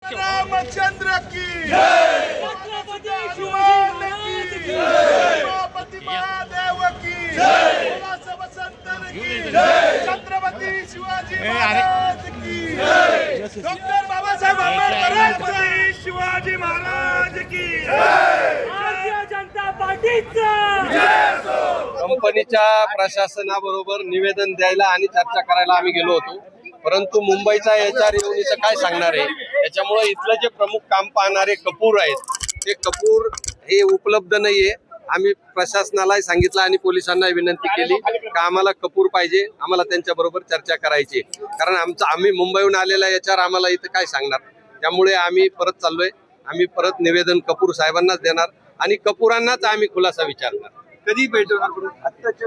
रामचंद्र की छत्रपती शिवाजी की छत्रपती महादेव की संतन की छत्रपती शिवाजी महाराज की डॉक्टर बाबासाहेब आंबेडकर शिवाजी महाराज की भारतीय जनता पार्टीचा कंपनीच्या प्रशासनाबरोबर निवेदन द्यायला आणि चर्चा करायला आम्ही गेलो होतो, परंतु मुंबईचा एचआर येऊनीचं काय सांगणार आहे त्याच्यामुळे इथलं जे प्रमुख काम पाहणारे कपूर आहेत ते कपूर हे उपलब्ध नाहीये. आम्ही प्रशासनालाही सांगितलं आणि पोलिसांना विनंती केली का आम्हाला कपूर पाहिजे, आम्हाला त्यांच्या बरोबर चर्चा करायची, कारण आम्ही मुंबईहून आलेला एचआर आम्हाला इथं काय सांगणार. त्यामुळे आम्ही परत चाललोय. आम्ही परत निवेदन कपूर साहेबांनाच देणार आणि कपूरांनाच आम्ही खुलासा विचारणार. कधी भेटणार आत्ताच्या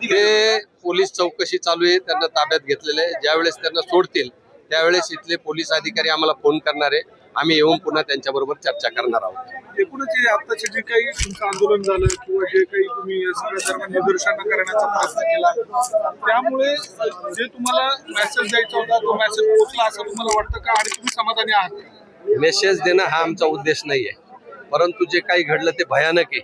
ते पोलीस चौकशी चालू आहे, त्यांना ताब्यात घेतलेले आहे. ज्यावेळेस त्यांना सोडतील त्यावेळेस इथले पोलीस अधिकारी आम्हाला फोन करणार आहे. आम्ही येऊन पुन्हा त्यांच्याबरोबर चर्चा करणार आहोत. एकूणच आत्ताचे जे काही तुमचं आंदोलन झालं किंवा जे काही तुम्ही सगळ्या दरम्यान निदर्शन करण्याचा प्रयत्न केला त्यामुळे जे तुम्हाला मेसेज द्यायचा होता तो मेसेज पोहोचला असं तुम्हाला वाटतं का आणि तुम्ही समाधानी आहात? मेसेज देणं हा आमचा उद्देश नाही आहे, परंतु जे काही घडलं ते भयानक आहे.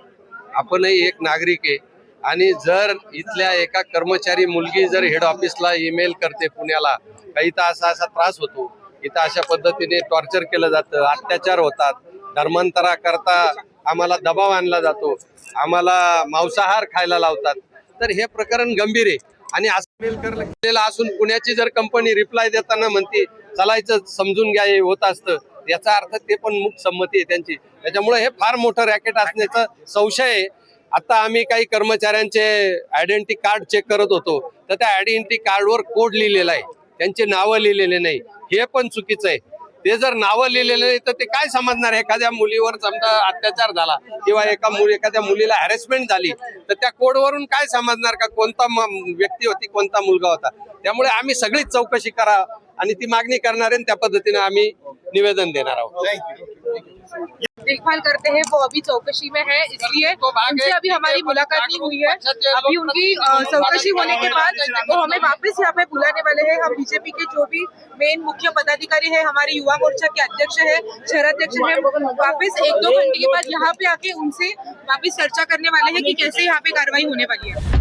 आपणही एक नागरिक आहे आणि जर इथल्या एका कर्मचारी मुलगी जर हेड ऑफिसला ईमेल करते पुण्याला का इथं असा त्रास होतो, इथं अशा पद्धतीने टॉर्चर केलं जातं, अत्याचार होतात, धर्मांतरा करता आम्हाला दबाव आणला जातो, आम्हाला मांसाहार खायला लावतात, तर हे प्रकरण गंभीर आहे. आणि असं मेल केलेला असून पुण्याची जर कंपनी रिप्लाय देताना म्हणते चालायचं समजून घ्या हे होत असतं, याचा अर्थ ते पण मूक संमती आहे त्यांची. त्याच्यामुळे हे फार मोठं रॅकेट असण्याचा संशय आहे. आता आम्ही काही कर्मचाऱ्यांचे आयडेंटिटी कार्ड चेक करत होतो तर त्या आयडेंटिटी कार्डवर कोड लिहिलेला आहे, त्यांचे नावं लिहिलेले नाही. हे पण चुकीचं आहे. ते जर नावं लिहिलेले नाही तर ते काय समजणार. एखाद्या मुलीवर समजा अत्याचार झाला किंवा एखाद्या मुलीला हॅरेसमेंट झाली तर त्या कोडवरून काय समजणार का कोणता व्यक्ती होती, कोणता मुलगा होता. त्यामुळे आम्ही सगळीच चौकशी करा आणि ती मागणी करणार आहे, त्या पद्धतीने आम्ही निवेदन देणार आहोत. देखभाल करते हैं वो अभी चौकशी में है, इसलिए उनसे अभी हमारी मुलाकात नहीं हुई है. अभी उनकी चौकशी होने के बाद वो हमें वापस यहाँ पे बुलाने वाले हैं. हम बीजेपी के जो भी मेन मुख्य पदाधिकारी है, हमारे युवा मोर्चा के अध्यक्ष है, शहराध्यक्ष है, वापस 1-2 घंटे के बाद यहाँ पे आके उनसे वापस चर्चा करने वाले हैं कि कैसे यहाँ पे कार्रवाई होने वाली है.